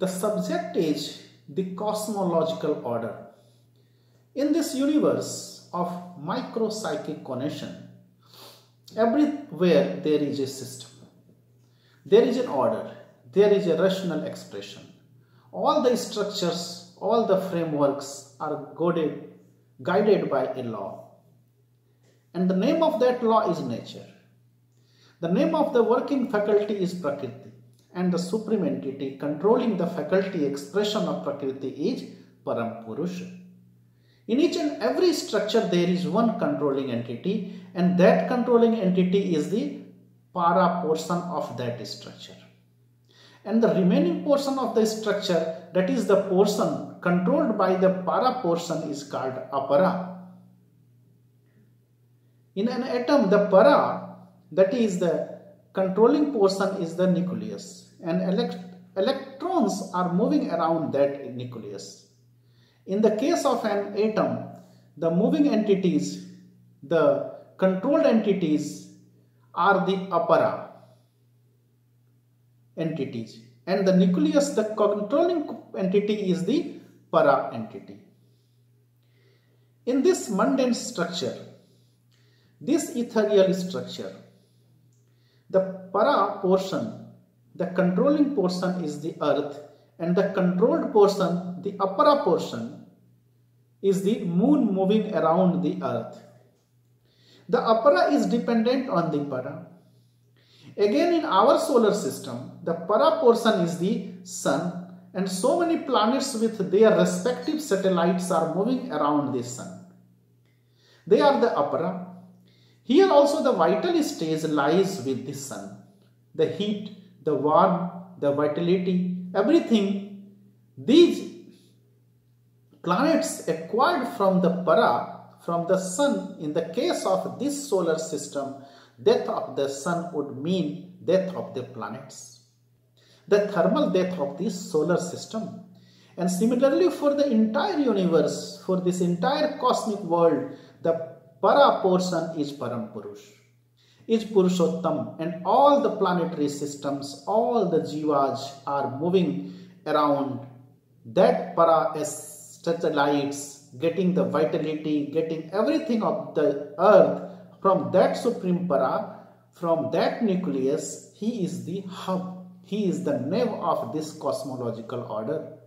The subject is the cosmological order. In this universe of micropsychic connection, everywhere there is a system. There is an order. There is a rational expression. All the structures, all the frameworks are guided by a law. And the name of that law is nature. The name of the working faculty is Prakriti. And the supreme entity controlling the faculty expression of Prakriti is Param Purusha. In each and every structure there is one controlling entity, and that controlling entity is the para portion of that structure. And the remaining portion of the structure, that is the portion controlled by the para portion, is called apara. In an atom, the para, that is the controlling portion, is the nucleus, and electrons are moving around that nucleus. In the case of an atom, the moving entities, the controlled entities, are the apara entities, and the nucleus, the controlling entity, is the para entity. In this mundane structure, this ethereal structure, the para portion, the controlling portion, is the earth, and the controlled portion, the apara portion, is the moon moving around the earth. The apara is dependent on the para. Again, in our solar system, the para portion is the sun, and so many planets with their respective satellites are moving around the sun. They are the apara. Here also the vital stage lies with the sun. The heat, the warmth, the vitality, everything, these planets acquired from the para, from the sun. In the case of this solar system, death of the sun would mean death of the planets, the thermal death of this solar system. And similarly for the entire universe, for this entire cosmic world, the para portion is Param Purush, is Purushottam, and all the planetary systems, all the jivas are moving around that para as satellites, getting the vitality, getting everything of the earth from that supreme para, from that nucleus. He is the hub, he is the nave of this cosmological order.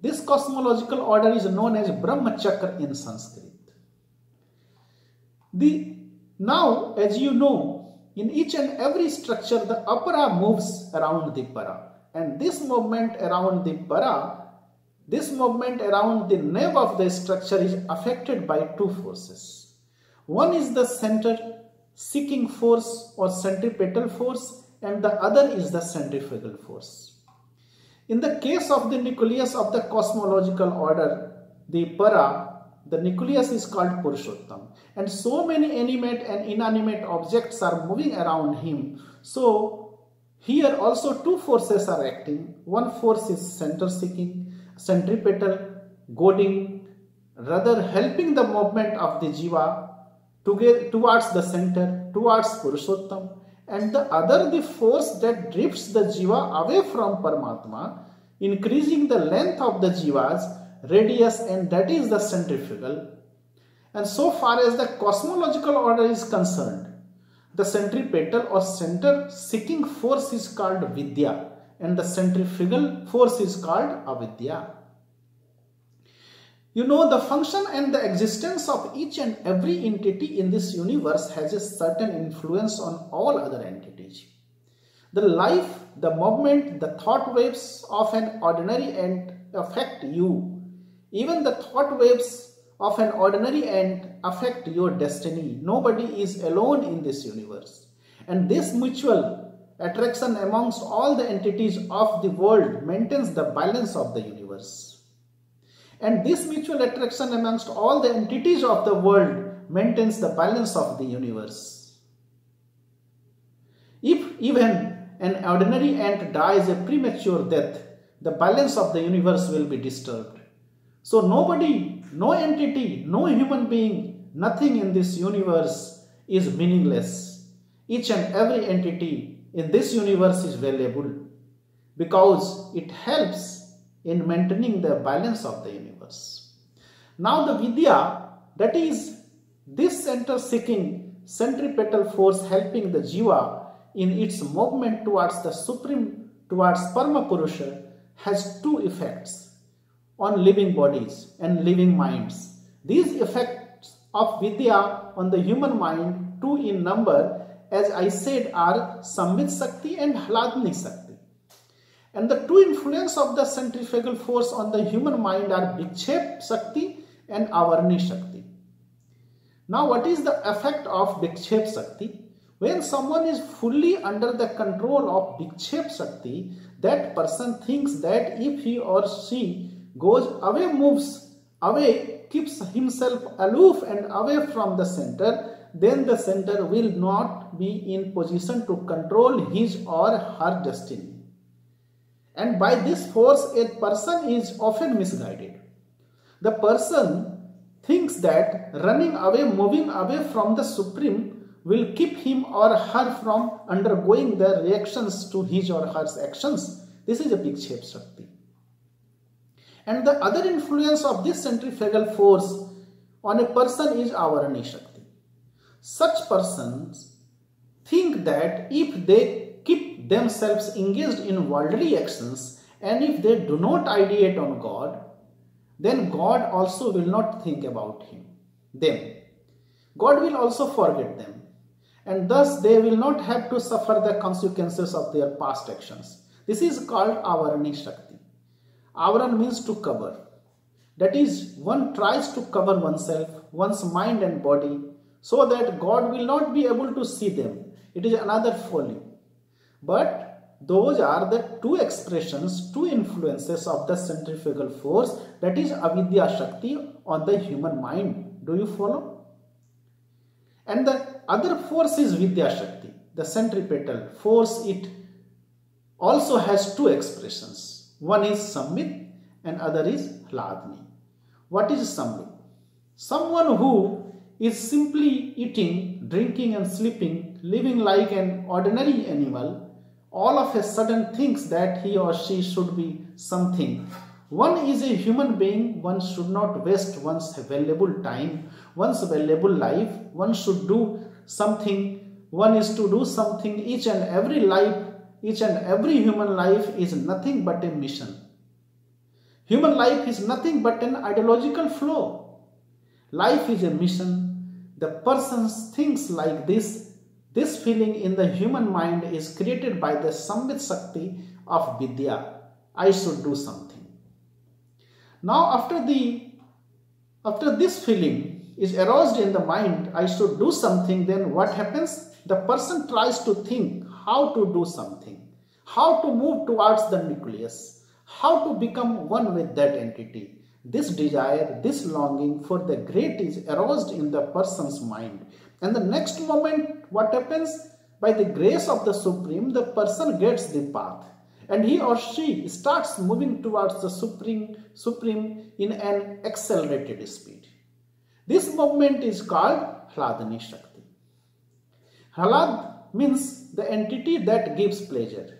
This cosmological order is known as Brahma Chakra in Sanskrit. Now, as you know, in each and every structure, the apara moves around the para, and this movement around the para, this movement around the nave of the structure is affected by two forces. One is the center seeking force or centripetal force, and the other is the centrifugal force. In the case of the nucleus of the cosmological order, the para, the nucleus is called Purushottam, and so many animate and inanimate objects are moving around him. So here also two forces are acting. One force is center seeking, centripetal, goading, rather helping the movement of the jiva towards the center, towards Purushottam, and the other, the force that drifts the jiva away from Paramatma, increasing the length of the jiva's radius, and that is the centrifugal. And so far as the cosmological order is concerned, the centripetal or center seeking force is called Vidya, and the centrifugal force is called Avidya. You know, the function and the existence of each and every entity in this universe has a certain influence on all other entities. The life, the movement, the thought waves of an ordinary ant affect you. Even the thought waves of an ordinary ant affect your destiny. Nobody is alone in this universe. And this mutual attraction amongst all the entities of the world maintains the balance of the universe. And this mutual attraction amongst all the entities of the world maintains the balance of the universe. If even an ordinary ant dies a premature death, the balance of the universe will be disturbed. So nobody, no entity, no human being, nothing in this universe is meaningless. Each and every entity in this universe is valuable because it helps in maintaining the balance of the universe. Now the Vidya, that is this center-seeking centripetal force helping the Jiva in its movement towards the Supreme, towards Parama-Purusha, has two effects on living bodies and living minds. These effects of Vidya on the human mind, two in number, as I said, are Samvit Shakti and Hladni Shakti. And the two influence of the centrifugal force on the human mind are Vikshep Shakti and Avarni Shakti. Now what is the effect of Vikshep Shakti? When someone is fully under the control of Vikshep Shakti, that person thinks that if he or she goes away, moves away, keeps himself aloof and away from the center, then the center will not be in position to control his or her destiny. And by this force, a person is often misguided. The person thinks that running away, moving away from the Supreme will keep him or her from undergoing the reactions to his or her actions. This is a Vikshep Shakti. And the other influence of this centrifugal force on a person is Avarani Shakti. Such persons think that if they keep themselves engaged in worldly actions and if they do not ideate on God, then God also will not think about them. God will also forget them, and thus they will not have to suffer the consequences of their past actions. This is called Avarani Shakti. Avaran means to cover. That is, one tries to cover oneself, one's mind and body, so that God will not be able to see them. It is another folly. But those are the two expressions, two influences of the centrifugal force, that is Avidya Shakti on the human mind. Do you follow? And the other force is Vidya Shakti, the centripetal force. It also has two expressions. One is Samvit and other is Hladni. What is Samvit? Someone who is simply eating, drinking and sleeping, living like an ordinary animal, all of a sudden thinks that he or she should be something. One is a human being, one should not waste one's valuable time, one's valuable life, one should do something, one is to do something. Each and every human life is nothing but a mission. Human life is nothing but an ideological flow. Life is a mission. The person thinks like this. This feeling in the human mind is created by the Samvit Shakti of Vidya. I should do something. Now after this feeling is aroused in the mind, I should do something, then what happens? The person tries to think how to do something, how to move towards the nucleus, how to become one with that entity. This desire, this longing for the great is aroused in the person's mind. And the next moment, what happens? By the grace of the Supreme, the person gets the path. And he or she starts moving towards the Supreme in an accelerated speed. This movement is called Hladni Shakti. Hlad means the entity that gives pleasure.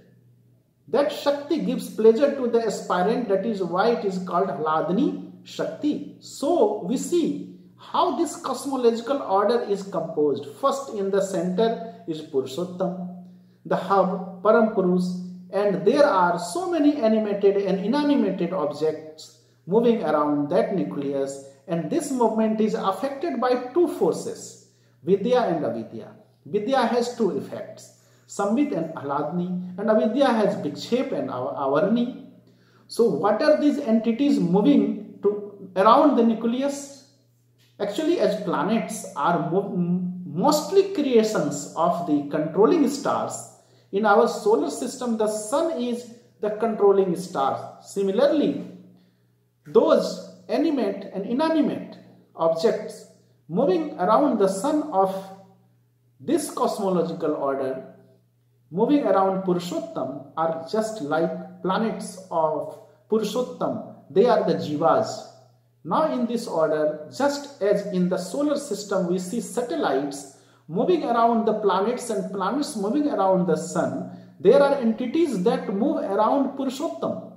That Shakti gives pleasure to the aspirant, that is why it is called Hladni Shakti. So we see how this cosmological order is composed. First in the center is Purushottam, the hub, Param Purush, and there are so many animated and inanimated objects moving around that nucleus, and this movement is affected by two forces, Vidya and Avidya. Vidya has two effects, Samvit and Hladni, and Avidya has Vikshep and Avarni. So what are these entities moving around the nucleus? Actually, as planets are mostly creations of the controlling stars, in our solar system the sun is the controlling star. Similarly, those animate and inanimate objects moving around the sun of this cosmological order, moving around Purushottam, are just like planets of Purushottam. They are the Jivas. Now in this order, just as in the solar system we see satellites moving around the planets and planets moving around the sun, there are entities that move around Purushottam.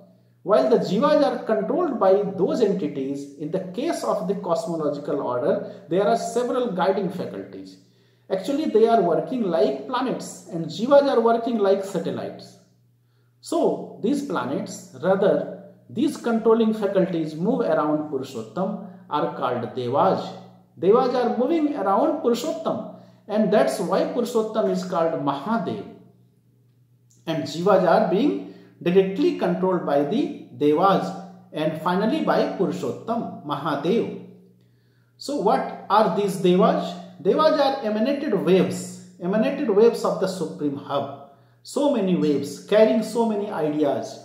While the jivas are controlled by those entities, in the case of the cosmological order, there are several guiding faculties. Actually, they are working like planets and jivas are working like satellites. So, these planets, rather, these controlling faculties move around Purushottam are called Devas. Devas are moving around Purushottam, and that's why Purushottam is called Mahadev. And jivas are being directly controlled by the Devas and finally by Purushottam, Mahadev. So what are these Devas? Devas are emanated waves of the Supreme Hub. So many waves carrying so many ideas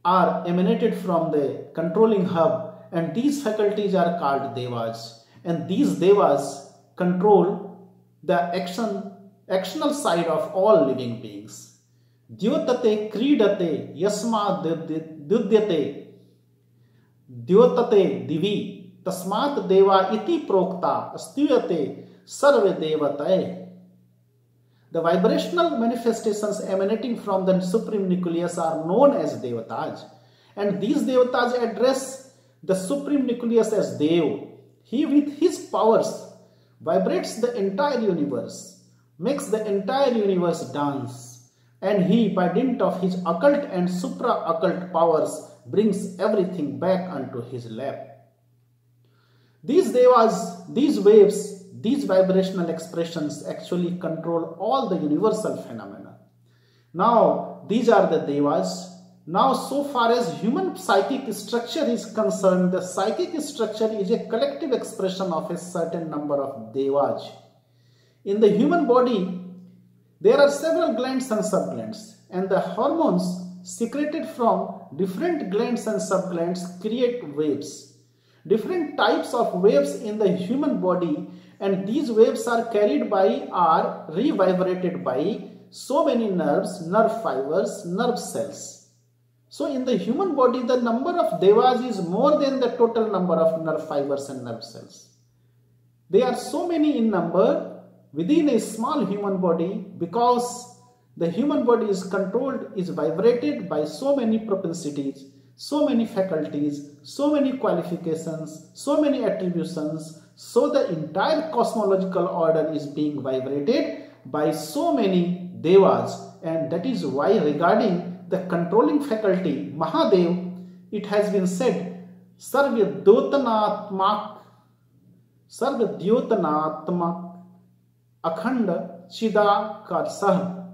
are emanated from the controlling hub, and these faculties are called Devas. And these Devas control the actional side of all living beings. Dyotate kridate yasma dudyate dyotate divi tasmat deva iti prokta astuyate sarve devatae. The vibrational manifestations emanating from the supreme nucleus are known as devatas, and these devatas address the supreme nucleus as Dev. He with his powers vibrates the entire universe, makes the entire universe dance, and he, by dint of his occult and supra-occult powers, brings everything back unto his lap. These devas, these waves, these vibrational expressions actually control all the universal phenomena. Now, these are the devas. Now, so far as human psychic structure is concerned, the psychic structure is a collective expression of a certain number of devas. In the human body, there are several glands and subglands, and the hormones secreted from different glands and subglands create waves. Different types of waves in the human body, and these waves are carried by or revibrated by so many nerves, nerve fibers, nerve cells. So in the human body, the number of devas is more than the total number of nerve fibers and nerve cells. They are so many in number within a small human body because the human body is controlled, is vibrated by so many propensities, so many faculties, so many qualifications, so many attributions. So the entire cosmological order is being vibrated by so many devas, and that is why regarding the controlling faculty Mahadev, it has been said Sarvadyotanatmak Akhanda Chidakarsah.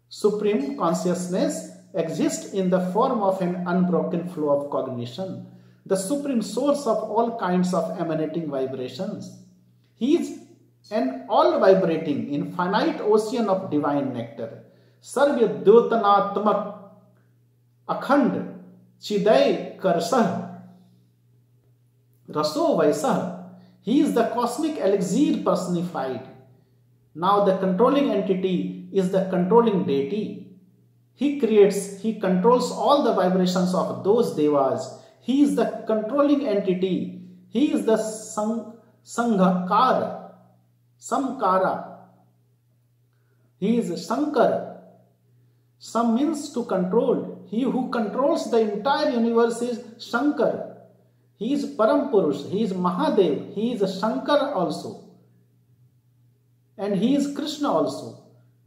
Supreme consciousness exists in the form of an unbroken flow of cognition, the supreme source of all kinds of emanating vibrations. He is an all-vibrating, infinite ocean of divine nectar. Sarvadyotanatmak Akhand Chiday Karsah Raso Vaisah. He is the cosmic elixir personified. Now the controlling entity is the controlling deity. He creates, he controls all the vibrations of those devas. He is the controlling entity. He is the Samkara. He is Shankar. Sam means to control. He who controls the entire universe is Shankar. He is Param Purush. He is Mahadev. He is Shankar also. And he is Krishna also.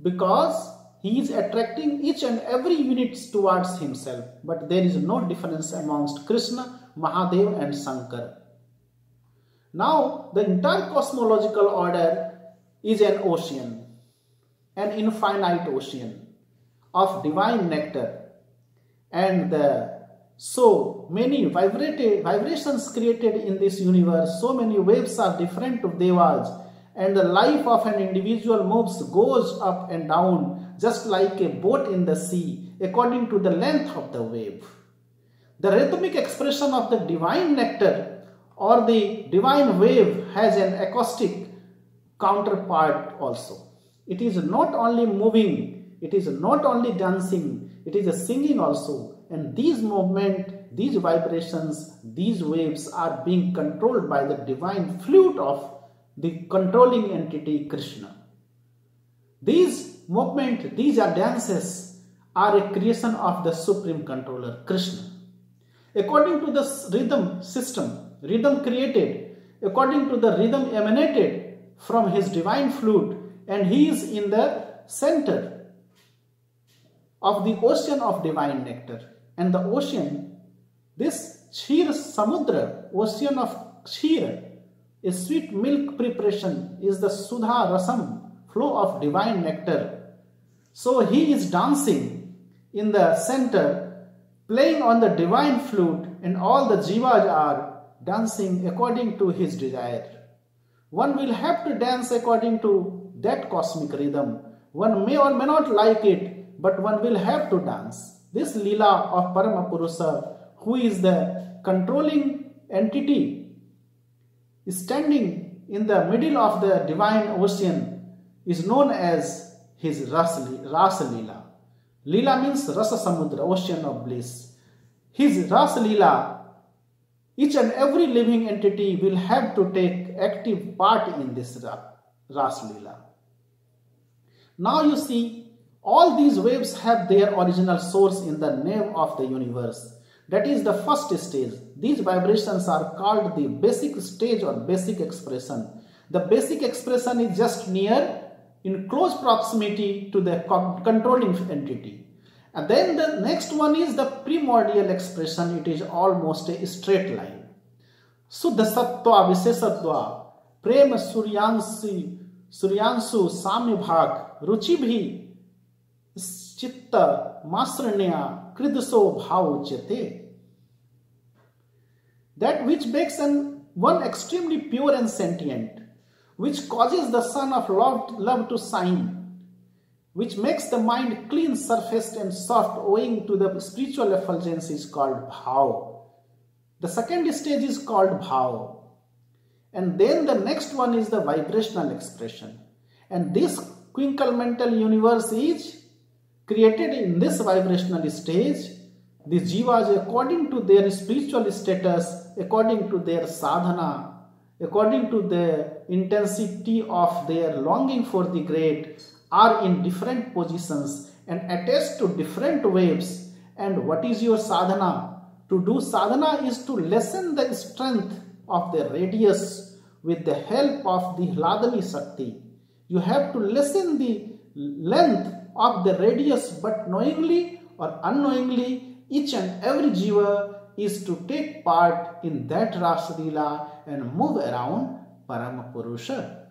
Because he is attracting each and every unit towards himself. But there is no difference amongst Krishna, Mahadev and Shankar. Now, the entire cosmological order is an ocean, an infinite ocean of divine nectar. And so many vibrations created in this universe, so many waves are different to devas, and the life of an individual goes up and down just like a boat in the sea according to the length of the wave. The rhythmic expression of the divine nectar or the divine wave has an acoustic counterpart also. It is not only moving, it is not only dancing, it is a singing also. And these movements, these vibrations, these waves are being controlled by the divine flute of the controlling entity Krishna. These movements, these are dances are a creation of the Supreme Controller, Krishna. According to the rhythm system, rhythm created, according to the rhythm emanated from his divine flute, and he is in the center of the ocean of divine nectar. And the ocean, this SHRII Samudra, ocean of SHRII, a sweet milk preparation, is the Sudha Rasam, flow of divine nectar. So he is dancing in the center, playing on the divine flute, and all the jivas are dancing according to his desire. One will have to dance according to that cosmic rhythm. One may or may not like it, but one will have to dance. This Leela of Paramapurusha, who is the controlling entity, standing in the middle of the divine ocean, is known as his Rasa Leela. Leela means Rasa Samudra, ocean of bliss. His Rasa Leela, each and every living entity will have to take active part in this Rasa Leela. Now you see, all these waves have their original source in the nave of the universe. That is the first stage. These vibrations are called the basic stage or basic expression. The basic expression is just near, in close proximity to the controlling entity. And then the next one is the primordial expression. It is almost a straight line. Suddha Sattva Visesatva Prema Suryansu Samya Bhag Ruchi Bhi Chitta Masranya Kridaso Bhauchate. That which makes one extremely pure and sentient, which causes the sun of love to shine, which makes the mind clean, surfaced and soft owing to the spiritual effulgence, is called bhav. The second stage is called bhav. And then the next one is the vibrational expression. And this quincunmental universe is created in this vibrational stage. The jivas, according to their spiritual status, according to their sadhana, according to the intensity of their longing for the great, are in different positions and attached to different waves. And what is your sadhana? To do sadhana is to lessen the strength of the radius with the help of the Hladani Shakti. You have to lessen the length of the radius, but knowingly or unknowingly, each and every jiva is to take part in that Rasa Leela and move around Paramapurusha.